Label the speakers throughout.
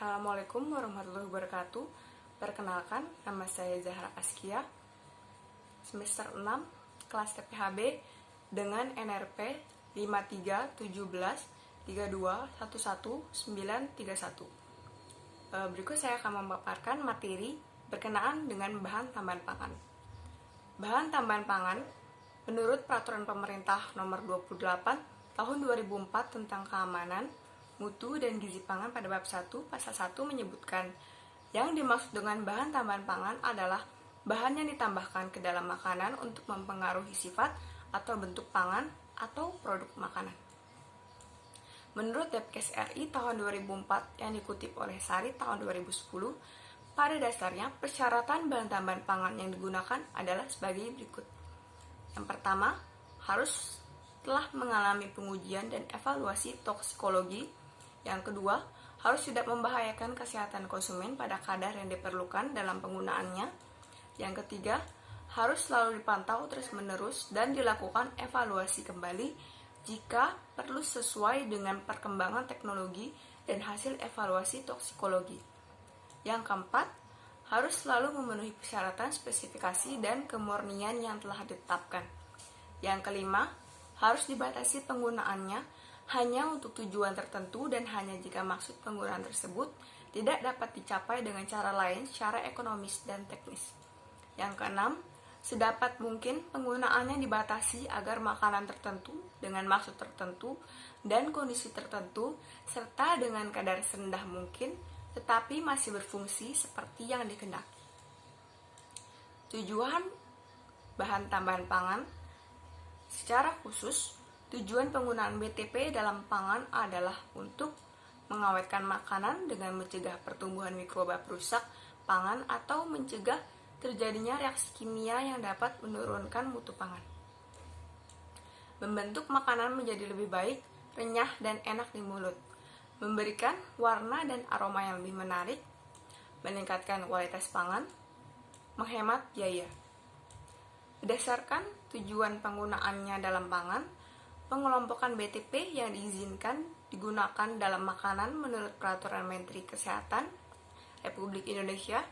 Speaker 1: Assalamualaikum warahmatullahi wabarakatuh. Perkenalkan, nama saya Zahra Askia, semester 6, kelas TPHB dengan NRP 531732111931. Berikut saya akan memaparkan materi berkenaan dengan bahan tambahan pangan. Bahan tambahan pangan menurut Peraturan Pemerintah Nomor 28 Tahun 2004 tentang Keamanan, Mutu dan Gizi Pangan pada bab 1 pasal 1 menyebutkan yang dimaksud dengan bahan tambahan pangan adalah bahan yang ditambahkan ke dalam makanan untuk mempengaruhi sifat atau bentuk pangan atau produk makanan. Menurut Depkes RI tahun 2004 yang dikutip oleh Sari tahun 2010, pada dasarnya persyaratan bahan tambahan pangan yang digunakan adalah sebagai berikut. Yang pertama, harus telah mengalami pengujian dan evaluasi toksikologi. Yang kedua, harus tidak membahayakan kesehatan konsumen pada kadar yang diperlukan dalam penggunaannya. Yang ketiga, harus selalu dipantau terus-menerus dan dilakukan evaluasi kembali jika perlu sesuai dengan perkembangan teknologi dan hasil evaluasi toksikologi. Yang keempat, harus selalu memenuhi persyaratan spesifikasi dan kemurnian yang telah ditetapkan. Yang kelima, harus dibatasi penggunaannya hanya untuk tujuan tertentu dan hanya jika maksud penggunaan tersebut tidak dapat dicapai dengan cara lain secara ekonomis dan teknis. Yang keenam, sedapat mungkin penggunaannya dibatasi agar makanan tertentu dengan maksud tertentu dan kondisi tertentu serta dengan kadar serendah mungkin tetapi masih berfungsi seperti yang dikehendaki. Tujuan bahan tambahan pangan. Secara khusus, tujuan penggunaan BTP dalam pangan adalah untuk mengawetkan makanan dengan mencegah pertumbuhan mikroba perusak pangan atau mencegah terjadinya reaksi kimia yang dapat menurunkan mutu pangan. Membentuk makanan menjadi lebih baik, renyah, dan enak di mulut. Memberikan warna dan aroma yang lebih menarik, meningkatkan kualitas pangan, menghemat biaya. Berdasarkan tujuan penggunaannya dalam pangan, pengelompokan BTP yang diizinkan digunakan dalam makanan menurut Peraturan Menteri Kesehatan Republik Indonesia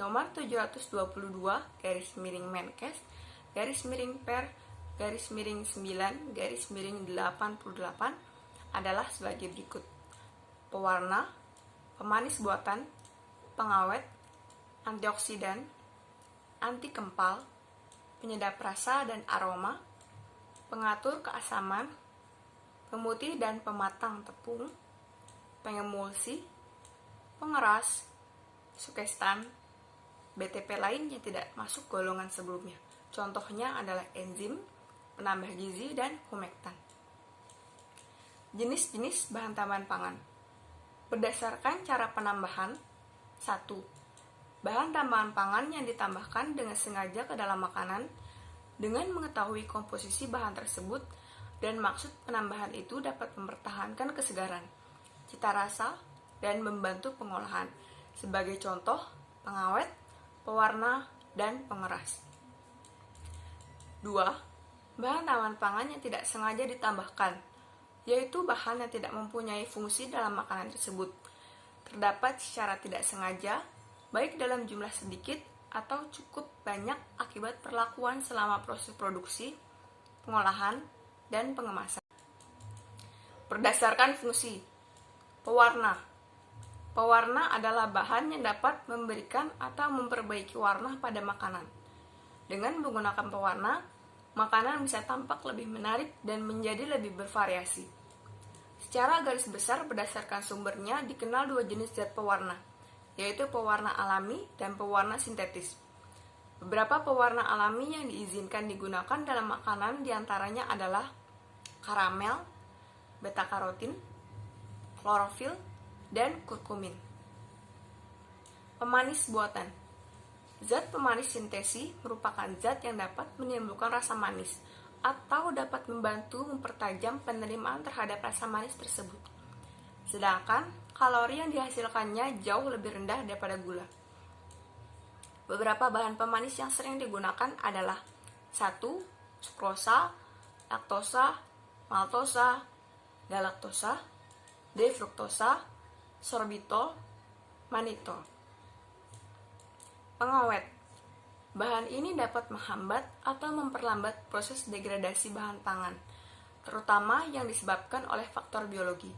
Speaker 1: Nomor 722/Menkes /Per/9/88 adalah sebagai berikut. Pewarna, pemanis buatan, pengawet, antioksidan, anti kempal, penyedap rasa dan aroma, pengatur keasaman, pemutih dan pematang tepung, pengemulsi, pengeras, sukestan, BTP lain yang tidak masuk golongan sebelumnya. Contohnya adalah enzim, penambah gizi, dan humektan. Jenis-jenis bahan tambahan pangan. Berdasarkan cara penambahan, 1. Bahan tambahan pangan yang ditambahkan dengan sengaja ke dalam makanan dengan mengetahui komposisi bahan tersebut dan maksud penambahan itu dapat mempertahankan kesegaran, cita rasa, dan membantu pengolahan. Sebagai contoh, pengawet, pewarna, dan pengeras. 2. Bahan tambahan pangan yang tidak sengaja ditambahkan, yaitu bahan yang tidak mempunyai fungsi dalam makanan tersebut. Terdapat secara tidak sengaja, baik dalam jumlah sedikit atau cukup banyak akibat perlakuan selama proses produksi, pengolahan, dan pengemasan. Berdasarkan fungsi. Pewarna. Pewarna adalah bahan yang dapat memberikan atau memperbaiki warna pada makanan. Dengan menggunakan pewarna, makanan bisa tampak lebih menarik dan menjadi lebih bervariasi. Secara garis besar berdasarkan sumbernya dikenal dua jenis zat pewarna, yaitu pewarna alami dan pewarna sintetis. Beberapa pewarna alami yang diizinkan digunakan dalam makanan diantaranya adalah karamel, beta-karotin, klorofil, dan kurkumin. Pemanis buatan. Zat pemanis sintesi merupakan zat yang dapat menimbulkan rasa manis atau dapat membantu mempertajam penerimaan terhadap rasa manis tersebut. Sedangkan kalori yang dihasilkannya jauh lebih rendah daripada gula. Beberapa bahan pemanis yang sering digunakan adalah 1. Sukrosa, laktosa, maltosa, galaktosa, D-fruktosa, sorbitol, Manitol. Pengawet. Bahan ini dapat menghambat atau memperlambat proses degradasi bahan pangan, terutama yang disebabkan oleh faktor biologi.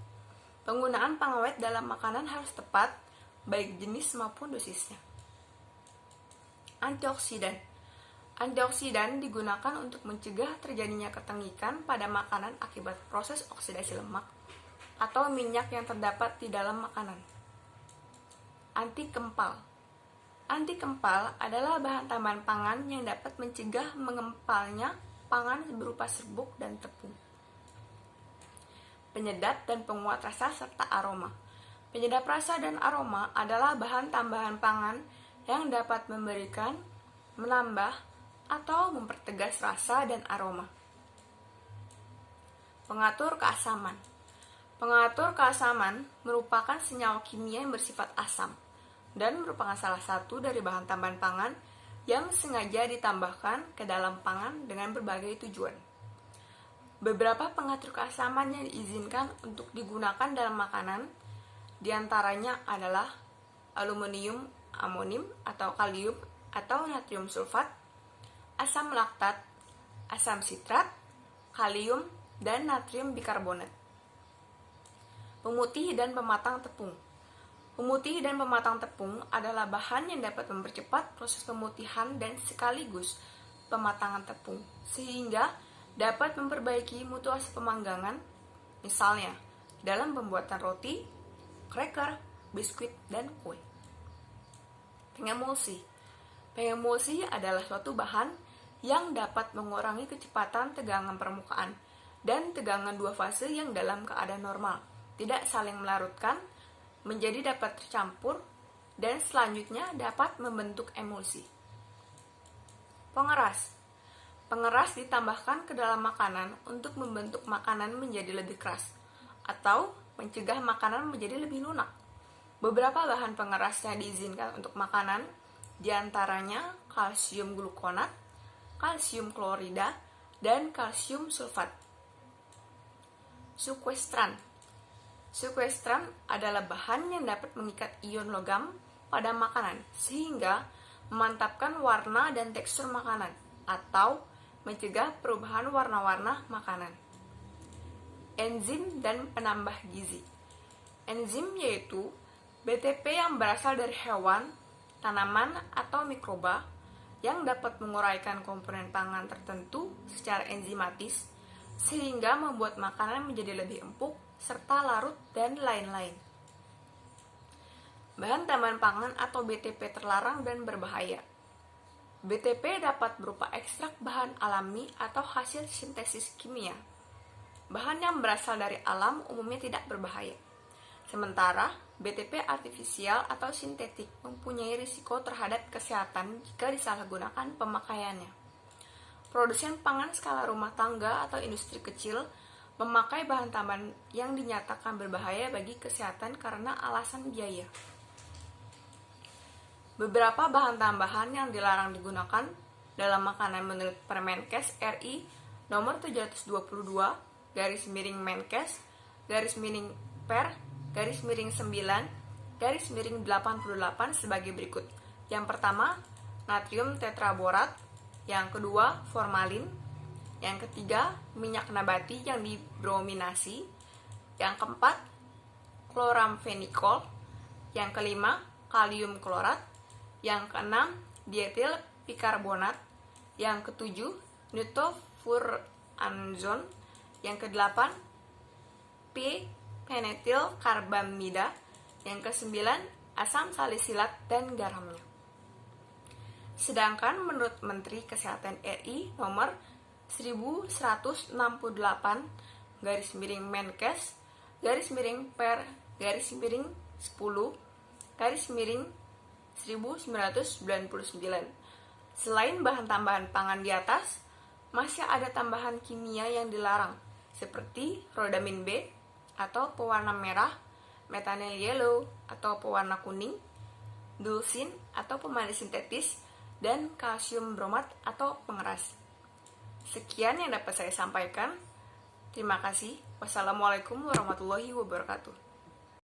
Speaker 1: Penggunaan pengawet dalam makanan harus tepat, baik jenis maupun dosisnya. Antioksidan. Antioksidan digunakan untuk mencegah terjadinya ketengikan pada makanan akibat proses oksidasi lemak atau minyak yang terdapat di dalam makanan. Anti-kempal. Anti-kempal adalah bahan tambahan pangan yang dapat mencegah mengempalnya pangan berupa serbuk dan tepung. Penyedap dan penguat rasa serta aroma. Penyedap rasa dan aroma adalah bahan tambahan pangan yang dapat memberikan, menambah, atau mempertegas rasa dan aroma. Pengatur keasaman. Pengatur keasaman merupakan senyawa kimia yang bersifat asam dan merupakan salah satu dari bahan tambahan pangan yang sengaja ditambahkan ke dalam pangan dengan berbagai tujuan. Beberapa pengatur keasaman yang diizinkan untuk digunakan dalam makanan diantaranya adalah aluminium amonim atau kalium atau natrium sulfat, asam laktat, asam sitrat, kalium, dan natrium bikarbonat. Pemutih dan pematang tepung. Pemutih dan pematang tepung adalah bahan yang dapat mempercepat proses pemutihan dan sekaligus pematangan tepung, sehingga dapat memperbaiki mutuasi pemanggangan, misalnya dalam pembuatan roti, cracker, biskuit, dan kue. Pengemulsi. Pengemulsi adalah suatu bahan yang dapat mengurangi kecepatan tegangan permukaan dan tegangan dua fase yang dalam keadaan normal tidak saling melarutkan menjadi dapat tercampur dan selanjutnya dapat membentuk emulsi. Pengeras. Pengeras ditambahkan ke dalam makanan untuk membentuk makanan menjadi lebih keras atau mencegah makanan menjadi lebih lunak. Beberapa bahan pengeras yang diizinkan untuk makanan diantaranya kalsium glukonat, kalsium klorida, dan kalsium sulfat. Sekuestran. Sekuestran adalah bahan yang dapat mengikat ion logam pada makanan sehingga memantapkan warna dan tekstur makanan atau mencegah perubahan warna-warna makanan. Enzim dan penambah gizi. Enzim yaitu BTP yang berasal dari hewan, tanaman, atau mikroba yang dapat menguraikan komponen pangan tertentu secara enzimatis sehingga membuat makanan menjadi lebih empuk serta larut dan lain-lain. Bahan tambahan pangan atau BTP terlarang dan berbahaya. BTP dapat berupa ekstrak bahan alami atau hasil sintesis kimia. Bahan yang berasal dari alam umumnya tidak berbahaya. Sementara BTP artifisial atau sintetik mempunyai risiko terhadap kesehatan jika disalahgunakan pemakaiannya. Produsen pangan skala rumah tangga atau industri kecil memakai bahan tambahan yang dinyatakan berbahaya bagi kesehatan karena alasan biaya. Beberapa bahan tambahan yang dilarang digunakan dalam makanan menurut Permenkes RI nomor 722/Menkes/Per/9/88 sebagai berikut. Yang pertama, natrium tetraborat, yang kedua, formalin, yang ketiga, minyak nabati yang dibrominasi, yang keempat, kloramfenikol, yang kelima, kalium klorat, yang keenam, dietil bikarbonat, yang ketujuh, nitrofuranzon, yang kedelapan, p-penetil karbamida, yang kesembilan, asam salisilat dan garamnya. Sedangkan menurut Menteri Kesehatan RI nomor 1100/Per/10/1999. Selain bahan tambahan pangan di atas, masih ada tambahan kimia yang dilarang, seperti rodamin B atau pewarna merah, methanol yellow atau pewarna kuning, dulsin atau pemanis sintetis, dan kalsium bromat atau pengeras. Sekian yang dapat saya sampaikan. Terima kasih. Wassalamualaikum warahmatullahi wabarakatuh.